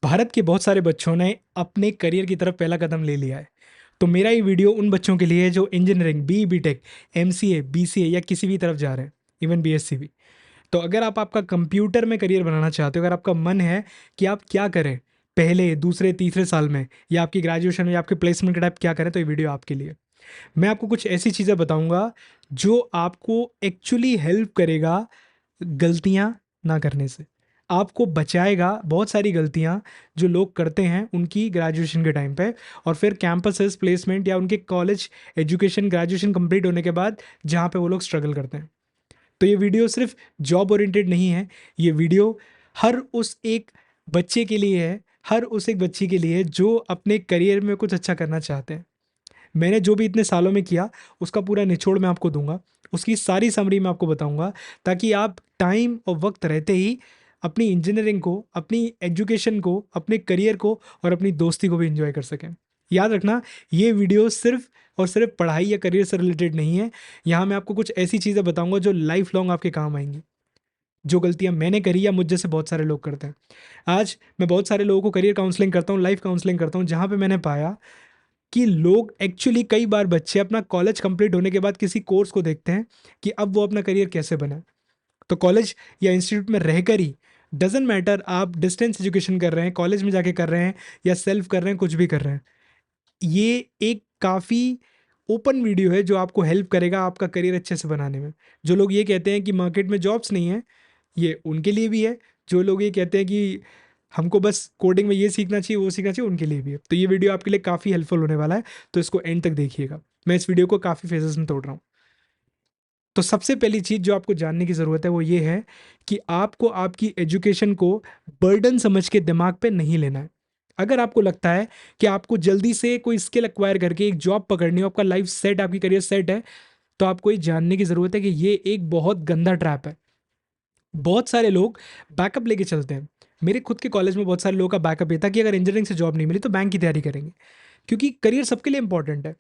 भारत के बहुत सारे बच्चों ने अपने करियर की तरफ पहला कदम ले लिया है। तो मेरा ये वीडियो उन बच्चों के लिए है जो engineering, B tech, MCA, BCA या किसी भी तरफ जा रहे हैं, इवन बीएससी भी। तो अगर आप आपका कंप्यूटर में करियर बनाना चाहते हो, अगर आपका मन है कि आप क्या करें पहले, दूसरे, तीसरे साल में, या आपकी ग्रेजुएशन में या आपके प्लेसमेंट के टाइप क्या करें, तो ये वीडियो आपके लिए। मैं आपको कुछ ऐसी चीज़ें बताऊंगा जो आपको एक्चुअली हेल्प करेगा गलतियां ना करने से, आपको बचाएगा बहुत सारी गलतियां जो लोग करते हैं उनकी ग्रेजुएशन के टाइम पे, और फिर कैंपसेस, प्लेसमेंट या उनके कॉलेज एजुकेशन, ग्रेजुएशन कंप्लीट होने के बाद जहाँ पे वो लोग स्ट्रगल करते हैं। तो ये वीडियो सिर्फ जॉब ओरिएंटेड नहीं है, ये वीडियो हर उस एक बच्चे के लिए है, हर उस एक बच्ची के लिए जो अपने करियर में कुछ अच्छा करना चाहते हैं। मैंने जो भी इतने सालों में किया उसका पूरा निचोड़ मैं आपको दूंगा, उसकी सारी समरी मैं आपको बताऊंगा, ताकि आप टाइम और वक्त रहते ही अपनी इंजीनियरिंग को, अपनी एजुकेशन को, अपने करियर को और अपनी दोस्ती को भी एंजॉय कर सकें। याद रखना, ये वीडियो सिर्फ और सिर्फ पढ़ाई या करियर से रिलेटेड नहीं है। यहाँ मैं आपको कुछ ऐसी चीज़ें बताऊंगा जो लाइफ लॉन्ग आपके काम आएंगी, जो गलतियां मैंने करी या मुझ जैसे बहुत सारे लोग करते हैं। आज मैं बहुत सारे लोगों को करियर काउंसलिंग करता हूँ, लाइफ काउंसलिंग करता हूँ, जहाँ पे मैंने पाया कि लोग एक्चुअली, कई बार बच्चे अपना कॉलेज कंप्लीट होने के बाद किसी कोर्स को देखते हैं कि अब वो अपना करियर कैसे बनाए। तो कॉलेज या इंस्टीट्यूट में रहकर ही, डजेंट मैटर आप डिस्टेंस एजुकेशन कर रहे हैं, कॉलेज में जाके कर रहे हैं या सेल्फ कर रहे हैं, कुछ भी कर रहे हैं, ये एक काफ़ी ओपन वीडियो है जो आपको हेल्प करेगा आपका करियर अच्छे से बनाने में। जो लोग ये कहते हैं कि मार्केट में जॉब्स नहीं है, ये उनके लिए भी है। जो लोग ये कहते हैं कि हमको बस कोडिंग में ये सीखना चाहिए, वो सीखना चाहिए, उनके लिए भी है। तो ये वीडियो आपके लिए काफ़ी हेल्पफुल होने वाला है, तो इसको एंड तक देखिएगा। मैं इस वीडियो को काफ़ी फेजेस में तोड़ रहा हूँ। तो सबसे पहली चीज़ जो आपको जानने की ज़रूरत है वो ये है कि आपको आपकी एजुकेशन को बर्डन समझ के दिमाग पे नहीं लेना है। अगर आपको लगता है कि आपको जल्दी से कोई स्किल एक्वायर करके एक जॉब पकड़नी हो, आपका लाइफ सेट, आपकी करियर सेट है, तो आपको ये जानने की ज़रूरत है कि ये एक बहुत गंदा ट्रैप है। बहुत सारे लोग बैकअप लेके चलते हैं। मेरे खुद के कॉलेज में बहुत सारे लोगों का बैकअप ये था कि अगर इंजीनियरिंग से जॉब नहीं मिली तो बैंक की तैयारी करेंगे, क्योंकि करियर सबके लिए इंपॉर्टेंट है।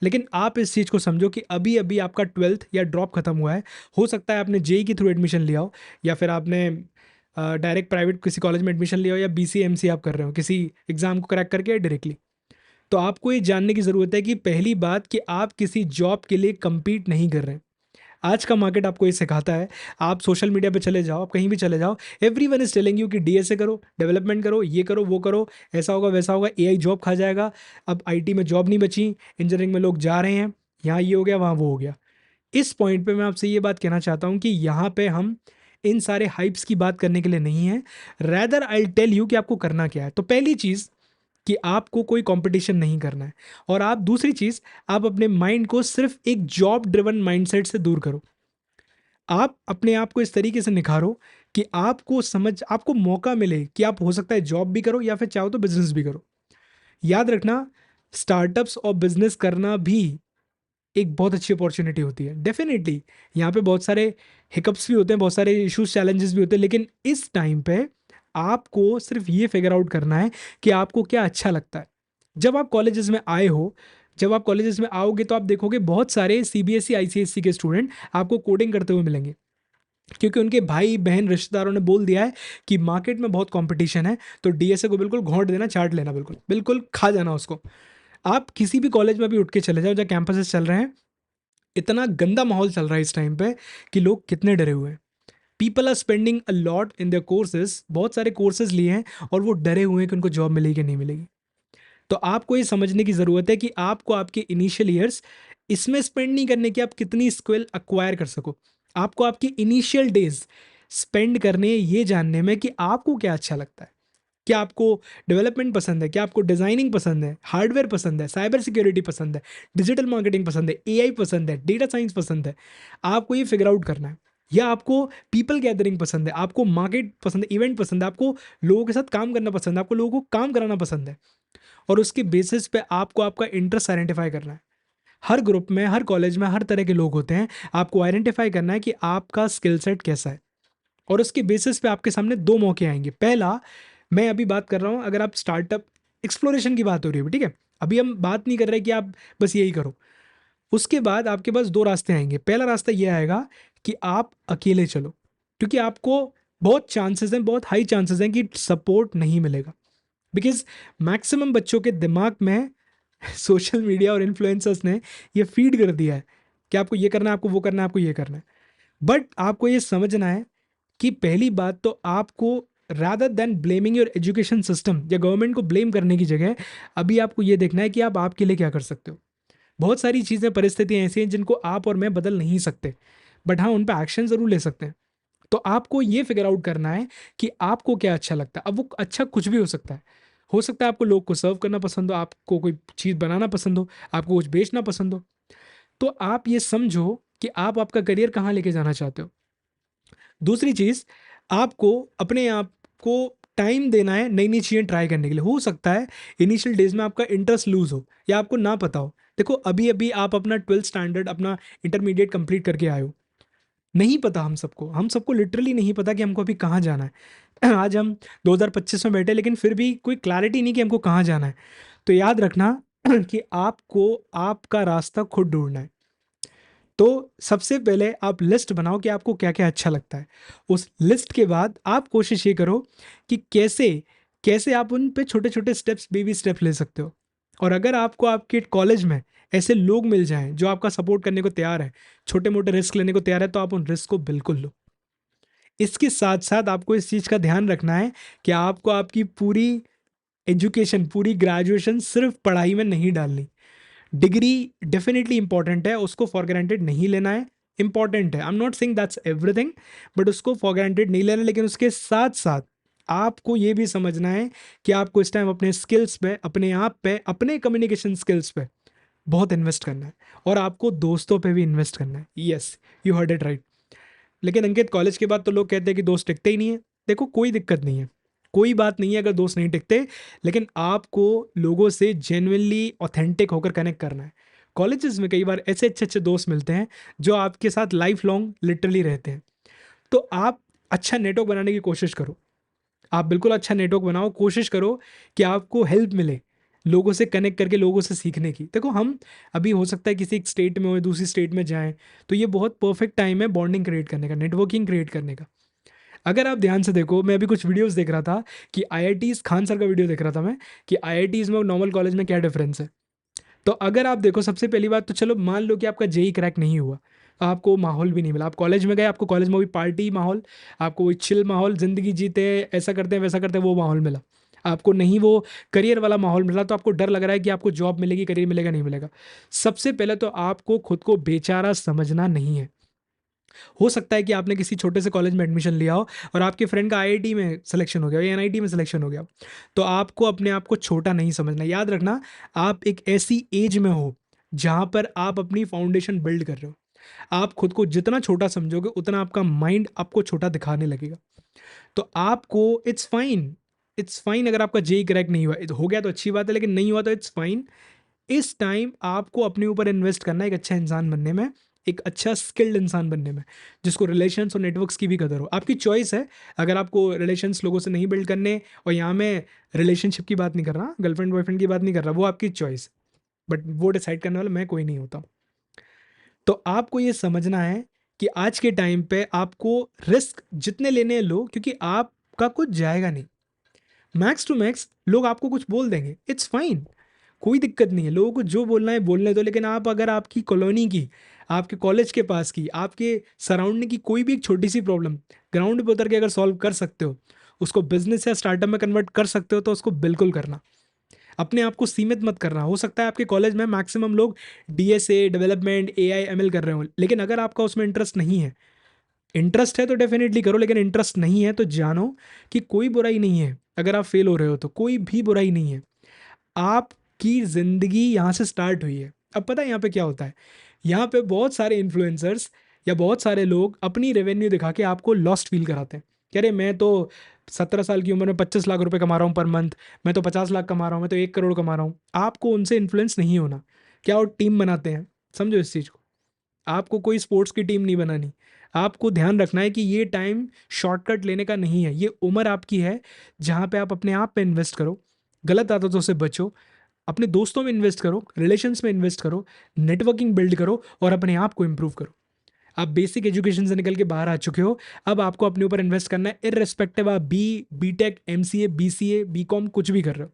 लेकिन आप इस चीज़ को समझो कि अभी अभी आपका ट्वेल्थ या ड्रॉप खत्म हुआ है, हो सकता है आपने जेई के थ्रू एडमिशन लिया हो, या फिर आपने डायरेक्ट प्राइवेट किसी कॉलेज में एडमिशन लिया हो, या बी सी एम सी आप कर रहे हो किसी एग्जाम को क्रैक करके डायरेक्टली। तो आपको ये जानने की ज़रूरत है कि पहली बात कि आप किसी जॉब के लिए compete नहीं कर रहे हैं। आज का मार्केट आपको ये सिखाता है। आप सोशल मीडिया पे चले जाओ, आप कहीं भी चले जाओ, एवरीवन इज टेलिंग यू कि डीएसए करो, डेवलपमेंट करो, ये करो, वो करो, ऐसा होगा, वैसा होगा, एआई जॉब खा जाएगा। अब आईटी में जॉब नहीं बची, इंजीनियरिंग में लोग जा रहे हैं, यहाँ ये हो गया, वहाँ वो हो गया। इस पॉइंट पे मैं आपसे ये बात कहना चाहता हूँ कि यहाँ पे हम इन सारे हाइप्स की बात करने के लिए नहीं है। रैदर आई टेल यू कि आपको करना क्या है। तो पहली चीज़ कि आपको कोई कंपटीशन नहीं करना है। और आप, दूसरी चीज़, आप अपने माइंड को सिर्फ एक जॉब ड्रिवन माइंडसेट से दूर करो। आप अपने आप को इस तरीके से निखारो कि आपको समझ, आपको मौका मिले कि आप हो सकता है जॉब भी करो या फिर चाहो तो बिजनेस भी करो। याद रखना, स्टार्टअप्स और बिजनेस करना भी एक बहुत अच्छी अपॉर्चुनिटी होती है। डेफिनेटली यहाँ पे बहुत सारे हिकअप्स भी होते हैं, बहुत सारे इश्यूज, चैलेंजेस भी होते हैं, लेकिन इस टाइम पे आपको सिर्फ ये फिगर आउट करना है कि आपको क्या अच्छा लगता है। जब आप कॉलेजेस में आए हो, जब आप कॉलेजेस में आओगे तो आप देखोगे बहुत सारे सीबीएसई, आईसीएसई के स्टूडेंट आपको कोडिंग करते हुए मिलेंगे, क्योंकि उनके भाई बहन रिश्तेदारों ने बोल दिया है कि मार्केट में बहुत कंपटीशन है, तो डीएसए को बिल्कुल घोंट देना, चाट लेना, बिल्कुल बिल्कुल खा जाना उसको। आप किसी भी कॉलेज में भी उठ के चले जाओ जहाँ कैंपसेस चल रहे हैं, इतना गंदा माहौल चल रहा है इस टाइम पे कि लोग कितने डरे हुए हैं। People are spending a lot in their courses, बहुत सारे कोर्सेज लिए हैं और वो डरे हुए हैं कि उनको जॉब मिलेगी कि नहीं मिलेगी। तो आपको ये समझने की ज़रूरत है कि आपको आपके इनिशियल ईयर्स इसमें स्पेंड नहीं करने, कि आप कितनी स्किल अक्वायर कर सको। आपको आपकी इनिशियल डेज स्पेंड करने ये जानने में कि आपको क्या अच्छा लगता है। क्या आपको डेवलपमेंट पसंद है, क्या आपको डिजाइनिंग पसंद है, हार्डवेयर पसंद है, साइबर सिक्योरिटी पसंद है, डिजिटल मार्केटिंग पसंद है, एआई पसंद है, डेटा साइंस पसंद है। आपको ये फिगर आउट करना है। या आपको पीपल गैदरिंग पसंद है, आपको मार्केट पसंद है, इवेंट पसंद है, आपको लोगों के साथ काम करना पसंद है, आपको लोगों को काम कराना पसंद है, और उसके बेसिस पे आपको आपका इंटरेस्ट आइडेंटिफाई करना है। हर ग्रुप में, हर कॉलेज में हर तरह के लोग होते हैं, आपको आइडेंटिफाई करना है कि आपका स्किल सेट कैसा है, और उसके बेसिस पे आपके सामने दो मौके आएंगे। पहला, मैं अभी बात कर रहा हूँ, अगर आप स्टार्टअप एक्सप्लोरेशन की बात हो रही है, ठीक है, अभी हम बात नहीं कर रहे कि आप बस यही करो। उसके बाद आपके पास दो रास्ते आएंगे। पहला रास्ता ये आएगा कि आप अकेले चलो, क्योंकि आपको बहुत चांसेस हैं, बहुत हाई चांसेस हैं कि सपोर्ट नहीं मिलेगा। बिकॉज मैक्सिमम बच्चों के दिमाग में सोशल मीडिया और इन्फ्लुएंसर्स ने ये फीड कर दिया है कि आपको ये करना है, आपको वो करना है, आपको ये करना है। बट आपको ये समझना है कि पहली बात तो आपको rather than blaming your education system या गवर्नमेंट को ब्लेम करने की जगह अभी आपको ये देखना है कि आप आपके लिए क्या कर सकते हो। बहुत सारी चीज़ें, परिस्थितियाँ ऐसी हैं जिनको आप और मैं बदल नहीं सकते, बट हाँ उन पर एक्शन ज़रूर ले सकते हैं। तो आपको ये फिगर आउट करना है कि आपको क्या अच्छा लगता है। अब वो अच्छा कुछ भी हो सकता है आपको लोग को सर्व करना पसंद हो, आपको कोई चीज़ बनाना पसंद हो, आपको कुछ बेचना पसंद हो। तो आप ये समझो कि आप आपका करियर कहाँ लेके जाना चाहते हो। दूसरी चीज़, आपको अपने आप को टाइम देना है नई नई चीज़ें ट्राई करने के लिए। हो सकता है इनिशियल डेज में आपका इंटरेस्ट लूज हो या आपको ना पता हो। देखो अभी अभी आप अपना 12th स्टैंडर्ड, अपना इंटरमीडिएट कंप्लीट करके आए हो, नहीं पता हम सबको लिटरली नहीं पता कि हमको अभी कहाँ जाना है। आज हम 2025 में बैठे, लेकिन फिर भी कोई क्लैरिटी नहीं कि हमको कहाँ जाना है। तो याद रखना कि आपको आपका रास्ता खुद ढूंढना है। तो सबसे पहले आप लिस्ट बनाओ कि आपको क्या क्या अच्छा लगता है। उस लिस्ट के बाद आप कोशिश ये करो कि कैसे कैसे आप उन पे छोटे छोटे स्टेप्स, बेबी स्टेप ले सकते हो। और अगर आपको आपके कॉलेज में ऐसे लोग मिल जाएं जो आपका सपोर्ट करने को तैयार है, छोटे मोटे रिस्क लेने को तैयार है, तो आप उन रिस्क को बिल्कुल लो। इसके साथ साथ आपको इस चीज़ का ध्यान रखना है कि आपको आपकी पूरी एजुकेशन, पूरी ग्रेजुएशन सिर्फ पढ़ाई में नहीं डालनी। डिग्री डेफिनेटली इंपॉर्टेंट है, उसको फॉर ग्रांटेड नहीं लेना है। इंपॉर्टेंट है, I am not saying that's everything, but उसको फॉर ग्रांटेड नहीं लेना। लेकिन उसके साथ साथ आपको ये भी समझना है कि आपको इस टाइम अपने स्किल्स पे, अपने आप पे, अपने कम्युनिकेशन स्किल्स पे बहुत इन्वेस्ट करना है। और आपको दोस्तों पे भी इन्वेस्ट करना है। Yes, you heard it right. लेकिन अंकित, कॉलेज के बाद तो लोग कहते हैं कि दोस्त टिकते ही नहीं है। देखो कोई दिक्कत नहीं है, कोई बात नहीं है अगर दोस्त नहीं टिकते, लेकिन आपको लोगों से जेन्युइनली ऑथेंटिक होकर कनेक्ट करना है। कॉलेजेस में कई बार ऐसे अच्छे अच्छे दोस्त मिलते हैं जो आपके साथ लाइफ लॉन्ग लिटरली रहते हैं। तो आप अच्छा नेटवर्क बनाने की कोशिश करो। आप बिल्कुल अच्छा नेटवर्क बनाओ, कोशिश करो कि आपको हेल्प मिले लोगों से कनेक्ट करके, लोगों से सीखने की। देखो हम अभी हो सकता है किसी एक स्टेट में हो, दूसरी स्टेट में जाएं, तो ये बहुत परफेक्ट टाइम है बॉन्डिंग क्रिएट करने का, नेटवर्किंग क्रिएट करने का। अगर आप ध्यान से देखो, मैं अभी कुछ वीडियोस देख रहा था कि आईआईटीज, खान सर का वीडियो देख रहा था मैं, कि आईआईटीज में और नॉर्मल कॉलेज में क्या डिफरेंस है। तो अगर आप देखो, सबसे पहली बात तो चलो मान लो कि आपका जेई क्रैक नहीं हुआ, आपको माहौल भी नहीं मिला, आप कॉलेज में गए, आपको कॉलेज में भी पार्टी माहौल, आपको वही चिल माहौल, जिंदगी जीते ऐसा करते हैं वैसा करते हैं वो माहौल मिला, आपको नहीं वो करियर वाला माहौल मिला। तो आपको डर लग रहा है कि आपको जॉब मिलेगी, करियर मिलेगा, नहीं मिलेगा। सबसे पहले तो आपको खुद को बेचारा समझना नहीं है। हो सकता है कि आपने किसी छोटे से कॉलेज में एडमिशन लिया हो और आपके फ्रेंड का आईआईटी में सिलेक्शन हो गया या एनआईटी में सिलेक्शन हो गया, तो आपको अपने आप को छोटा नहीं समझना। याद रखना, आप एक ऐसी एज में हो जहां पर आप अपनी फाउंडेशन बिल्ड कर रहे हो। आप खुद को जितना छोटा समझोगे उतना आपका माइंड आपको छोटा दिखाने लगेगा। तो आपको, इट्स फाइन अगर आपका जेई क्रैक नहीं हुआ, हो गया तो अच्छी बात है, लेकिन नहीं हुआ तो इट्स फाइन। इस टाइम आपको अपने ऊपर इन्वेस्ट करना है एक अच्छा इंसान बनने में, एक अच्छा स्किल्ड इंसान बनने में, जिसको रिलेशंस और नेटवर्क्स की भी कदर हो। आपकी चॉइस है, अगर आपको रिलेशंस लोगों से नहीं बिल्ड करने, और यहाँ मैं रिलेशनशिप की बात नहीं कर रहा, गर्लफ्रेंड बॉयफ्रेंड की बात नहीं कर रहा, वो आपकी चॉइस, बट वो डिसाइड करने वाला मैं कोई नहीं होता। तो आपको ये समझना है कि आज के टाइम पे आपको रिस्क जितने लेने हैं लो, क्योंकि आपका कुछ जाएगा नहीं। मैक्स टू मैक्स लोग आपको कुछ बोल देंगे, इट्स फाइन, कोई दिक्कत नहीं है, लोगों को जो बोलना है बोलने दो। लेकिन आप अगर आपकी कॉलोनी की, आपके कॉलेज के पास की, आपके सराउंडिंग की कोई भी एक छोटी सी प्रॉब्लम ग्राउंड पे उतर के अगर सॉल्व कर सकते हो, उसको बिजनेस या स्टार्टअप में कन्वर्ट कर सकते हो, तो उसको बिल्कुल करना। अपने आप को सीमित मत करना। हो सकता है आपके कॉलेज में मैक्सिमम लोग डीएसए, डेवलपमेंट, एआई, एमएल कर रहे हो, लेकिन अगर आपका उसमें इंटरेस्ट नहीं है, इंटरेस्ट है तो डेफिनेटली करो, लेकिन इंटरेस्ट नहीं है तो जानो कि कोई बुराई नहीं है। अगर आप फेल हो रहे हो तो कोई भी बुराई नहीं है, आपकी ज़िंदगी यहाँ से स्टार्ट हुई है। अब पता है यहाँ पे क्या होता है, यहाँ पे बहुत सारे इन्फ्लुएंसर्स या बहुत सारे लोग अपनी रेवेन्यू दिखा के आपको लॉस्ट फील कराते हैं। कह रहे मैं तो 17 साल की उम्र में 25 लाख रुपए कमा रहा हूँ पर मंथ, मैं तो 50 लाख कमा रहा हूँ, मैं तो 1 करोड़ कमा रहा हूँ। आपको उनसे इन्फ्लुएंस नहीं होना। क्या वो टीम बनाते हैं, समझो इस चीज़ को। आपको कोई स्पोर्ट्स की टीम नहीं बनानी। आपको ध्यान रखना है कि ये टाइम शॉर्टकट लेने का नहीं है, ये उम्र आपकी है जहाँ पे आप अपने आप पे इन्वेस्ट करो, गलत आदतों से बचो, अपने दोस्तों में इन्वेस्ट करो, रिलेशंस में इन्वेस्ट करो, नेटवर्किंग बिल्ड करो और अपने आप को इम्प्रूव करो। आप बेसिक एजुकेशन से निकल के बाहर आ चुके हो, अब आपको अपने ऊपर इन्वेस्ट करना है, इररिस्पेक्टिव आप बीटेक, एमसीए, बीसीए, बीकॉम कुछ भी कर रहे हो।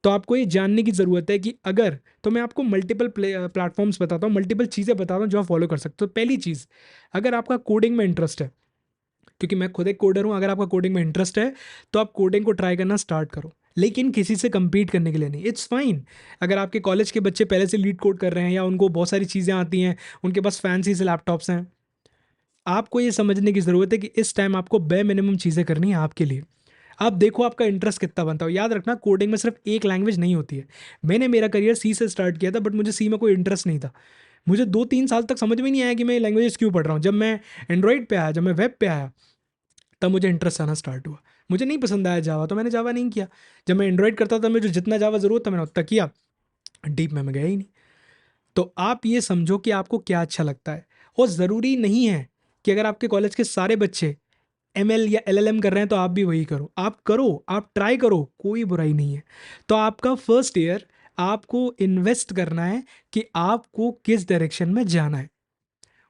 तो आपको ये जानने की ज़रूरत है कि अगर, तो मैं आपको मल्टीपल प्लेटफॉर्म्स बताता हूँ, मल्टीपल चीज़ें बताता हूँ जो आप फॉलो कर सकते हो। पहली चीज़, अगर आपका कोडिंग में इंटरेस्ट है, क्योंकि मैं खुद एक कोडर हूँ, अगर आपका कोडिंग में इंटरेस्ट है तो आप कोडिंग को ट्राई करना स्टार्ट करो, लेकिन किसी से compete करने के लिए नहीं। इट्स फाइन अगर आपके कॉलेज के बच्चे पहले से लीड कोड कर रहे हैं या उनको बहुत सारी चीज़ें आती हैं, उनके पास फैंसी से लैपटॉप्स हैं। आपको ये समझने की ज़रूरत है कि इस टाइम आपको बे मिनिमम चीज़ें करनी है आपके लिए। आप देखो आपका इंटरेस्ट कितना बनता है। याद रखना, कोडिंग में सिर्फ एक लैंग्वेज नहीं होती है। मैंने मेरा करियर सी से स्टार्ट किया था, बट मुझे सी में कोई इंटरेस्ट नहीं था। मुझे 2-3 साल तक समझ में नहीं आया कि मैं लैंग्वेजेस क्यों पढ़ रहा हूँ। जब मैं एंड्रॉइड पे आया, जब मैं वेब पे आया, तब मुझे इंटरेस्ट आना स्टार्ट हुआ। मुझे नहीं पसंद आया जावा, तो मैंने जावा नहीं किया। जब मैं एंड्रॉइड करता था, मुझे जितना जावा ज़रूरत था मैंने उतना किया, डीप में मैं गया ही नहीं। तो आप ये समझो कि आपको क्या अच्छा लगता है, और ज़रूरी नहीं है कि अगर आपके कॉलेज के सारे बच्चे एमएल या एलएलएम कर रहे हैं तो आप भी वही करो। आप करो, आप ट्राई करो, कोई बुराई नहीं है। तो आपका फर्स्ट ईयर आपको इन्वेस्ट करना है कि आपको किस डायरेक्शन में जाना है,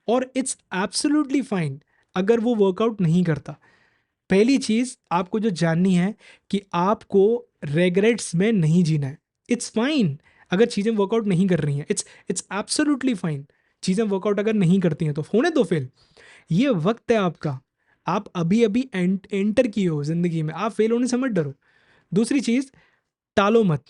और इट्स एब्सोल्युटली फाइन अगर वो वर्कआउट नहीं करता। पहली चीज आपको जो जाननी है कि आपको रेग्रेट्स में नहीं जीना है। इट्स फाइन अगर चीजें वर्कआउट नहीं कर रही हैं, इट्स इट्स एब्सोल्युटली फाइन। चीजें वर्कआउट अगर नहीं करती हैं तो होने दो फेल। ये वक्त है आपका, आप अभी अभी एंटर किए हो जिंदगी में, आप फेल होने से मत डरो। दूसरी चीज, टालो मत।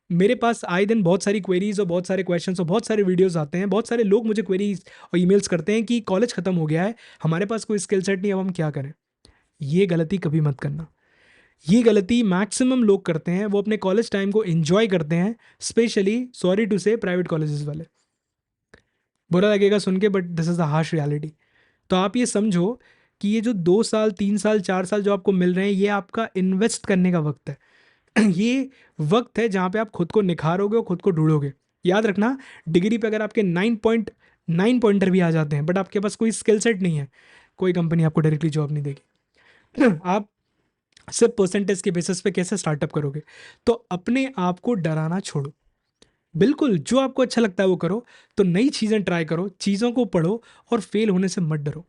मेरे पास आए दिन बहुत सारी क्वेरीज और बहुत सारे क्वेश्चंस और बहुत सारे वीडियोस आते हैं। बहुत सारे लोग मुझे क्वेरीज और ईमेल्स करते हैं कि कॉलेज खत्म हो गया है, हमारे पास कोई स्किल सेट नहीं, अब हम क्या करें। ये गलती कभी मत करना। ये गलती मैक्सिमम लोग करते हैं, वो अपने कॉलेज टाइम को एंजॉय करते हैं, स्पेशली सॉरी टू से प्राइवेट कॉलेजेस वाले। बुरा लगेगा सुन के, but this is the harsh reality. तो आप ये समझो कि ये जो 2 साल, 3 साल, 4 साल जो आपको मिल रहे हैं, ये आपका इन्वेस्ट करने का वक्त है। ये वक्त है जहाँ पे आप खुद को निखारोगे और खुद को ढूंढोगे। याद रखना, डिग्री पे अगर आपके 9.9 पॉइंटर भी आ जाते हैं, बट आपके पास कोई स्किल सेट नहीं है, कोई कंपनी आपको डायरेक्टली जॉब नहीं देगी। आप सिर्फ परसेंटेज के बेसिस पे कैसे स्टार्टअप करोगे। तो अपने आप को डराना छोड़ो, बिल्कुल जो आपको अच्छा लगता है वो करो। तो नई चीज़ें ट्राई करो, चीज़ों को पढ़ो, और फेल होने से मत डरो।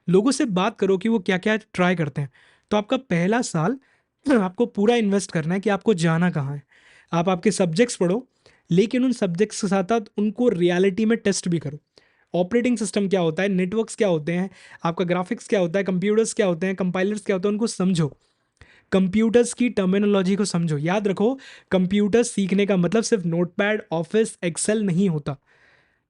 लोगों से बात करो कि वो क्या क्या ट्राई करते हैं। तो आपका पहला साल आपको पूरा इन्वेस्ट करना है कि आपको जाना कहाँ है। आप आपके सब्जेक्ट्स पढ़ो, लेकिन उन सब्जेक्ट्स के साथ साथ उनको रियलिटी में टेस्ट भी करो। ऑपरेटिंग सिस्टम क्या होता है, नेटवर्क्स क्या होते हैं, आपका ग्राफिक्स क्या होता है, कंप्यूटर्स क्या होते हैं, कंपाइलर्स क्या होते हैं, उनको समझो। कंप्यूटर्स की टर्मिनोलॉजी को समझो। याद रखो, कंप्यूटर सीखने का मतलब सिर्फ नोटपैड, ऑफिस, एक्सेल नहीं होता।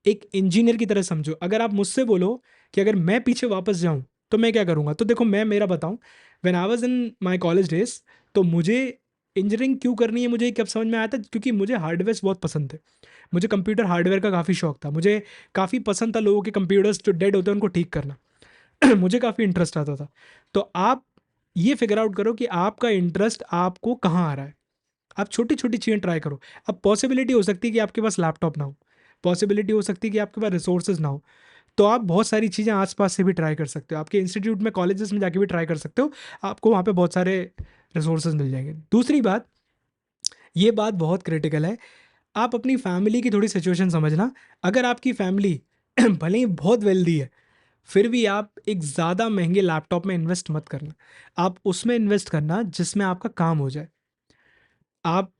एक इंजीनियर की तरह समझो। अगर आप मुझसे बोलो कि अगर मैं पीछे वापस जाऊं तो मैं क्या करूंगा, तो देखो मैं मेरा बताऊं। When I was in my college days, तो मुझे इंजीनियरिंग क्यों करनी है मुझे कब समझ में आया था, क्योंकि मुझे हार्डवेयर बहुत पसंद थे। मुझे कंप्यूटर हार्डवेयर का काफ़ी शौक था। मुझे काफ़ी पसंद था लोगों के कंप्यूटर्स जो डेड होते हैं उनको ठीक करना। मुझे काफ़ी इंटरेस्ट आता था। तो आप ये फिगर आउट करो कि आपका इंटरेस्ट आपको कहाँ आ रहा है। आप छोटी छोटी चीज़ें ट्राई करो। अब पॉसिबिलिटी हो सकती है कि आपके पास लैपटॉप ना हो, पॉसिबिलिटी हो सकती है कि आपके पास रिसोर्सेज ना हो, तो आप बहुत सारी चीज़ें आसपास से भी ट्राई कर सकते हो। आपके इंस्टीट्यूट में, कॉलेजेस में जाके भी ट्राई कर सकते हो। आपको वहाँ पे बहुत सारे रिसोर्सेज मिल जाएंगे। दूसरी बात, ये बात बहुत क्रिटिकल है, आप अपनी फैमिली की थोड़ी सिचुएशन समझना। अगर आपकी फैमिली भले ही बहुत वेल्दी है, फिर भी आप एक ज़्यादा महंगे लैपटॉप में इन्वेस्ट मत करना। आप उसमें इन्वेस्ट करना जिसमें आपका काम हो जाए। आप,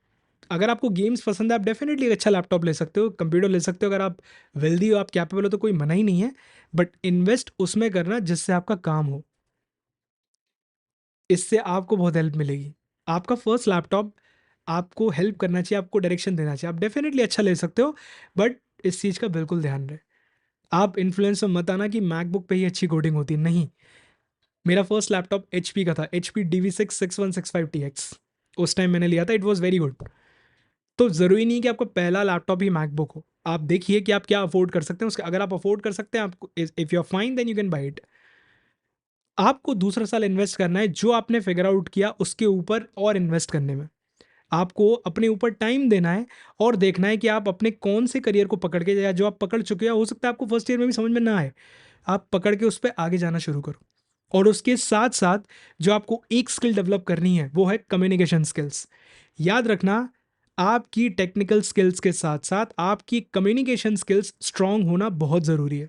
अगर आपको गेम्स पसंद है, आप डेफिनेटली एक अच्छा लैपटॉप ले सकते हो, कंप्यूटर ले सकते हो। अगर आप वेल्दी हो, आप कैपेबल हो, तो कोई मना ही नहीं है। बट इन्वेस्ट उसमें करना जिससे आपका काम हो। इससे आपको बहुत हेल्प मिलेगी। आपका फर्स्ट लैपटॉप आपको हेल्प करना चाहिए, आपको डायरेक्शन देना चाहिए। आप डेफिनेटली अच्छा ले सकते हो, बट इस चीज़ का बिल्कुल ध्यान रहे। आप इन्फ्लुएंस में मत आना कि मैकबुक पे ही अच्छी कोडिंग होती है, नहीं। मेरा फर्स्ट लैपटॉप एचपी का था, एचपी DV6 6165TX। उस टाइम मैंने लिया था, इट वॉज वेरी गुड। तो ज़रूरी नहीं कि आपका पहला लैपटॉप ही मैकबुक हो। आप देखिए कि आप क्या अफोर्ड कर सकते हैं उसके। अगर आप अफोर्ड कर सकते हैं, आपको, if you are fine then you can buy it. आपको दूसरा साल इन्वेस्ट करना है जो आपने फिगर आउट किया उसके ऊपर, और इन्वेस्ट करने में आपको अपने ऊपर टाइम देना है, और देखना है कि आप अपने कौन से करियर को पकड़ के, या जो आप पकड़ चुके हैं, हो सकता है आपको फर्स्ट ईयर में भी समझ में ना आए, आप पकड़ के उस पर आगे जाना शुरू करो। और उसके साथ साथ जो आपको एक स्किल डेवलप करनी है वो है कम्युनिकेशन स्किल्स। याद रखना, आपकी टेक्निकल स्किल्स के साथ साथ आपकी कम्युनिकेशन स्किल्स स्ट्रांग होना बहुत ज़रूरी है।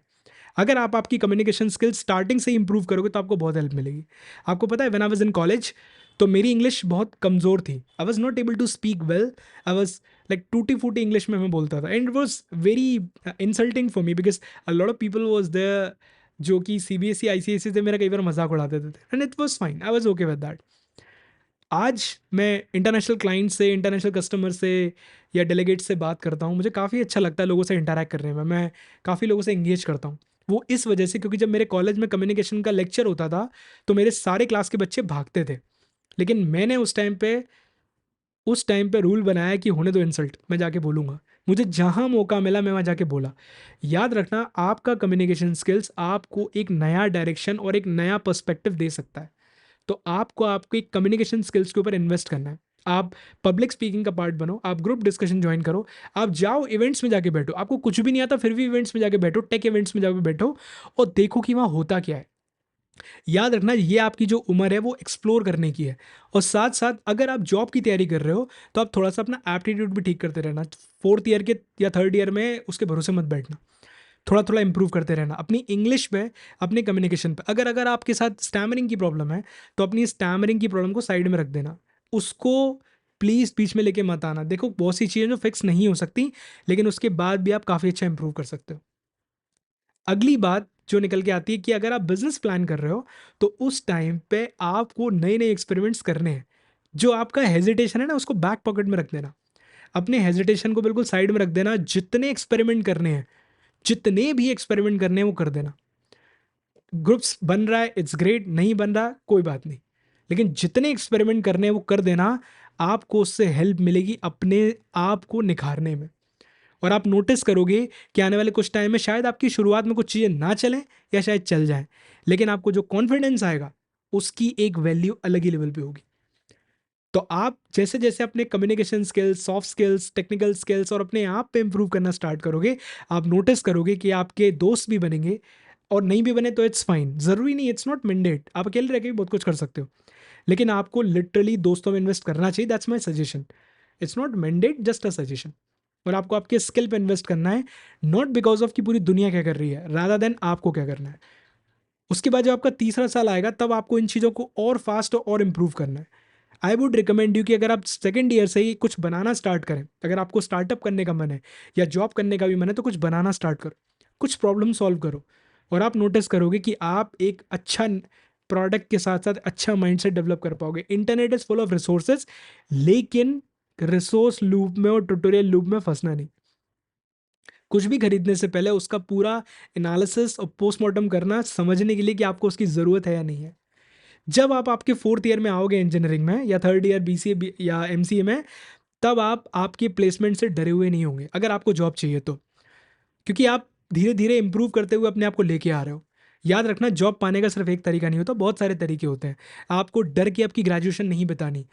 अगर आप आपकी कम्युनिकेशन स्किल्स स्टार्टिंग से इंप्रूव करोगे तो आपको बहुत हेल्प मिलेगी। आपको पता है when I was in college तो मेरी इंग्लिश बहुत कमज़ोर थी। I was not able to speak well. I was like टूटी फूटी इंग्लिश में मैं बोलता था and it was very insulting for me because a lot of people was there जो कि CBSE ICSE से मेरा कई बार मजाक उड़ा देते थे and it was fine, I was okay with that. आज मैं इंटरनेशनल क्लाइंट से, इंटरनेशनल कस्टमर से या डेलीगेट से बात करता हूँ, मुझे काफ़ी अच्छा लगता है लोगों से इंटरैक्ट करने में। मैं काफ़ी लोगों से एंगेज करता हूँ। वो इस वजह से क्योंकि जब मेरे कॉलेज में कम्युनिकेशन का लेक्चर होता था तो मेरे सारे क्लास के बच्चे भागते थे, लेकिन मैंने उस टाइम पे रूल बनाया कि होने दो इंसल्ट, मैं जाके बोलूँगा। मुझे जहाँ मौका मिला मैं वहाँ जाके बोला। याद रखना, आपका कम्युनिकेशन स्किल्स आपको एक नया डायरेक्शन और एक नया पर्सपेक्टिव दे सकता है। तो आपको आपके कम्युनिकेशन स्किल्स के ऊपर इन्वेस्ट करना है। आप पब्लिक स्पीकिंग का पार्ट बनो, आप ग्रुप डिस्कशन ज्वाइन करो, आप जाओ इवेंट्स में जाके बैठो। आपको कुछ भी नहीं आता फिर भी इवेंट्स में जाके बैठो, टेक इवेंट्स में जाके बैठो और देखो कि वहाँ होता क्या है। याद रखना, ये आपकी जो उम्र है वो एक्सप्लोर करने की है। और साथ साथ अगर आप जॉब की तैयारी कर रहे हो तो आप थोड़ा सा अपना एप्टीट्यूड भी ठीक करते रहना। फोर्थ ईयर के या थर्ड ईयर में उसके भरोसे मत बैठना, थोड़ा थोड़ा इंप्रूव करते रहना अपनी इंग्लिश पे, अपने कम्युनिकेशन पे। अगर अगर आपके साथ स्टैमरिंग की प्रॉब्लम है तो अपनी स्टैमरिंग की प्रॉब्लम को साइड में रख देना, उसको प्लीज़ बीच में लेके मत आना। देखो बहुत सी चीज़ें जो फिक्स नहीं हो सकती, लेकिन उसके बाद भी आप काफ़ी अच्छा इंप्रूव कर सकते हो। अगली बात जो निकल के आती है कि अगर आप बिजनेस प्लान कर रहे हो तो उस टाइम पे आपको नए नए एक्सपेरिमेंट्स करने हैं। जो आपका हेजिटेशन है ना, उसको बैक पॉकेट में रख देना। अपने हेजिटेशन को बिल्कुल साइड में रख देना। जितने एक्सपेरिमेंट करने हैं, जितने भी एक्सपेरिमेंट करने हैं वो कर देना। ग्रुप्स बन रहा है, इट्स ग्रेट, नहीं बन रहा कोई बात नहीं, लेकिन जितने एक्सपेरिमेंट करने हैं वो कर देना। आपको उससे हेल्प मिलेगी अपने आप को निखारने में। और आप नोटिस करोगे कि आने वाले कुछ टाइम में शायद आपकी शुरुआत में कुछ चीज़ें ना चलें या शायद चल जाएं, लेकिन आपको जो कॉन्फिडेंस आएगा उसकी एक वैल्यू अलग ही लेवल पे होगी। तो आप जैसे जैसे अपने communication skills, soft skills, technical skills और अपने आप पे इंप्रूव करना स्टार्ट करोगे, आप नोटिस करोगे कि आपके दोस्त भी बनेंगे। और नहीं भी बने तो इट्स फाइन, ज़रूरी नहीं, इट्स नॉट मैंडेट, आप अकेले रह के भी बहुत कुछ कर सकते हो। लेकिन आपको लिटरली दोस्तों में इन्वेस्ट करना चाहिए, that's my suggestion. It's not mandate, just a suggestion. और आपको आपके स्किल पे इन्वेस्ट करना है, नॉट बिकॉज ऑफ कि पूरी दुनिया क्या कर रही है, रादर देन आपको क्या करना है। उसके बाद जब आपका तीसरा साल आएगा तब आपको इन चीज़ों को और फास्ट और इम्प्रूव करना है। आई वुड रिकमेंड यू कि अगर आप सेकेंड ईयर से ही कुछ बनाना स्टार्ट करें, अगर आपको स्टार्टअप करने का मन है या जॉब करने का भी मन है, तो कुछ बनाना स्टार्ट करो, कुछ प्रॉब्लम सॉल्व करो। और आप नोटिस करोगे कि आप एक अच्छा प्रोडक्ट के साथ साथ अच्छा माइंडसेट डेवलप कर पाओगे। Internet is full of resources, लेकिन रिसोर्स लूप में और ट्यूटोरियल लूप में फंसना नहीं। कुछ भी खरीदने से पहले उसका पूरा एनालिसिस और पोस्टमार्टम करना, समझने के लिए कि आपको उसकी ज़रूरत है या नहीं है। जब आप आपके फोर्थ ईयर में आओगे इंजीनियरिंग में या थर्ड ईयर BCA या MCA में, तब आप आपके प्लेसमेंट से डरे हुए नहीं होंगे अगर आपको जॉब चाहिए तो, क्योंकि आप धीरे धीरे इंप्रूव करते हुए अपने आप को लेके आ रहे हो। याद रखना, जॉब पाने का सिर्फ एक तरीका नहीं होता, बहुत सारे तरीके होते हैं। आपको डर के आपकी ग्रेजुएशन नहीं बतानी,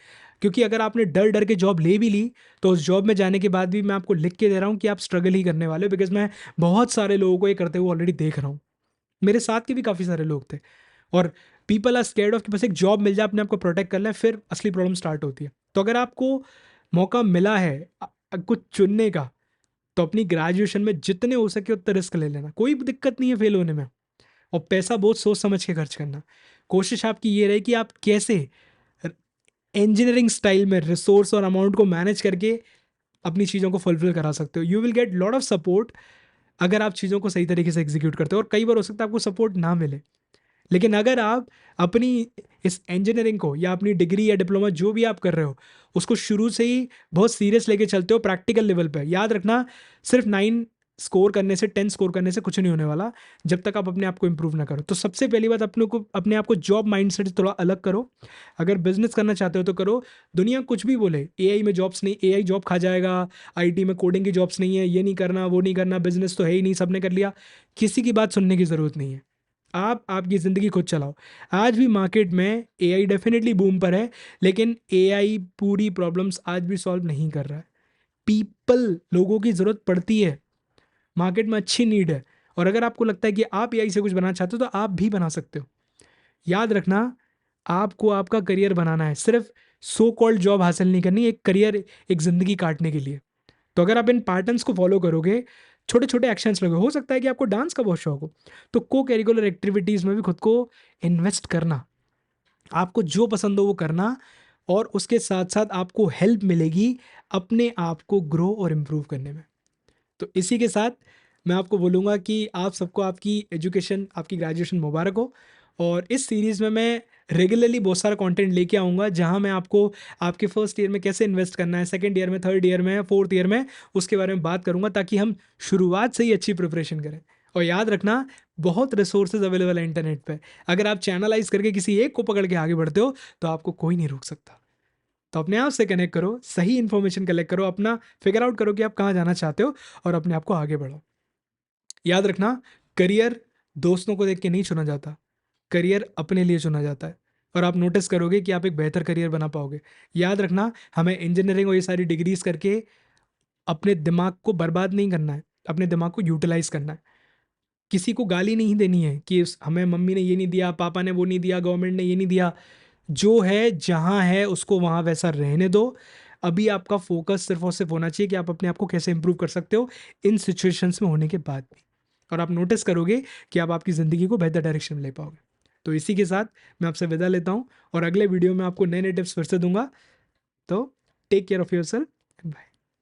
क्योंकि अगर आपने डर डर के जॉब ले भी ली तो उस जॉब में जाने के बाद भी मैं आपको लिख के दे रहा हूँ कि आप स्ट्रगल ही करने वाले हो, बिकॉज मैं बहुत सारे लोगों को ये करते हुए ऑलरेडी देख रहा हूँ। मेरे साथ के भी काफ़ी सारे लोग थे। और पीपल आर स्केर्ड ऑफ कि बस एक जॉब मिल जाए, अपने आप को प्रोटेक्ट कर लें, फिर असली प्रॉब्लम स्टार्ट होती है। तो अगर आपको मौका मिला है कुछ चुनने का, तो अपनी ग्रेजुएशन में जितने हो सके उतना रिस्क ले लेना, कोई दिक्कत नहीं है फेल होने में। और पैसा बहुत सोच समझ के खर्च करना। कोशिश आपकी ये रहे कि आप कैसे इंजीनियरिंग स्टाइल में रिसोर्स और अमाउंट को मैनेज करके अपनी चीज़ों को फुलफिल करा सकते हो। You will get lot of support अगर आप चीज़ों को सही तरीके से एग्जीक्यूट करते हो। और कई बार हो सकता है आपको सपोर्ट ना मिले, लेकिन अगर आप अपनी इस इंजीनियरिंग को या अपनी डिग्री या डिप्लोमा जो भी आप कर रहे हो उसको शुरू से ही बहुत सीरियस लेके चलते हो प्रैक्टिकल लेवल पे, याद रखना, सिर्फ 9 स्कोर करने से, 10 स्कोर करने से कुछ नहीं होने वाला जब तक आप अपने आप को इंप्रूव ना करो। तो सबसे पहली बात, अपने आप को जॉब माइंडसेट से थोड़ा अलग करो। अगर बिजनेस करना चाहते हो तो करो। दुनिया कुछ भी बोले, AI में जॉब्स नहीं, AI जॉब खा जाएगा, IT में कोडिंग की जॉब्स नहीं है, ये नहीं करना, वो नहीं करना, बिजनेस तो है ही नहीं, सबने कर लिया, किसी की बात सुनने की ज़रूरत नहीं है। आप आपकी ज़िंदगी खुद चलाओ। आज भी मार्केट में AI डेफिनेटली बूम पर है, लेकिन AI पूरी प्रॉब्लम्स आज भी सॉल्व नहीं कर रहा है। पीपल, लोगों की ज़रूरत पड़ती है, मार्केट में अच्छी नीड है। और अगर आपको लगता है कि आप AI से कुछ बनाना चाहते हो तो आप भी बना सकते हो। याद रखना, आपको आपका करियर बनाना है, सिर्फ सो कॉल्ड जॉब हासिल नहीं करनी, एक करियर, एक ज़िंदगी काटने के लिए। तो अगर आप इन पैटर्न्स को फॉलो करोगे छोटे छोटे एक्शंस लगे। हो सकता है कि आपको डांस का बहुत शौक हो, तो को करिकुलर एक्टिविटीज़ में भी खुद को इन्वेस्ट करना, आपको जो पसंद हो वो करना, और उसके साथ साथ आपको हेल्प मिलेगी अपने आप को ग्रो और इम्प्रूव करने में। तो इसी के साथ मैं आपको बोलूँगा कि आप सबको आपकी एजुकेशन, आपकी ग्रेजुएशन मुबारक हो। और इस सीरीज़ में मैं रेगुलरली बहुत सारा कंटेंट लेके आऊँगा, जहाँ मैं आपको आपके फर्स्ट ईयर में कैसे इन्वेस्ट करना है, सेकंड ईयर में, थर्ड ईयर में, फोर्थ ईयर में, उसके बारे में बात करूँगा, ताकि हम शुरुआत से ही अच्छी प्रिपरेशन करें। और याद रखना, बहुत रिसोर्सेज अवेलेबल है इंटरनेट पे। अगर आप चैनलाइज करके किसी एक को पकड़ के आगे बढ़ते हो, तो आपको कोई नहीं रोक सकता। तो अपने आप से कनेक्ट करो, सही इन्फॉर्मेशन कलेक्ट करो, अपना फिगर आउट करो कि आप कहाँ जाना चाहते हो, और अपने आप को आगे बढ़ो। याद रखना, करियर दोस्तों को देख के नहीं चुना जाता, करियर अपने लिए चुना जाता है। और आप नोटिस करोगे कि आप एक बेहतर करियर बना पाओगे। याद रखना, हमें इंजीनियरिंग और ये सारी डिग्रीज करके अपने दिमाग को बर्बाद नहीं करना है, अपने दिमाग को यूटिलाइज करना है। किसी को गाली नहीं देनी है कि हमें मम्मी ने ये नहीं दिया, पापा ने वो नहीं दिया, गवर्नमेंट ने ये नहीं दिया। जो है जहाँ है उसको वहाँ वैसा रहने दो। अभी आपका फोकस सिर्फ और सिर्फ होना चाहिए कि आप अपने आप को कैसे इंप्रूव कर सकते हो इन सिचुएशंस में होने के बाद भी। और आप नोटिस करोगे कि आप आपकी ज़िंदगी को बेहतर डायरेक्शन में ले पाओगे। तो इसी के साथ मैं आपसे विदा लेता हूँ, और अगले वीडियो में आपको नए नए टिप्स फिर से दूंगा। तो take care of yourself and bye.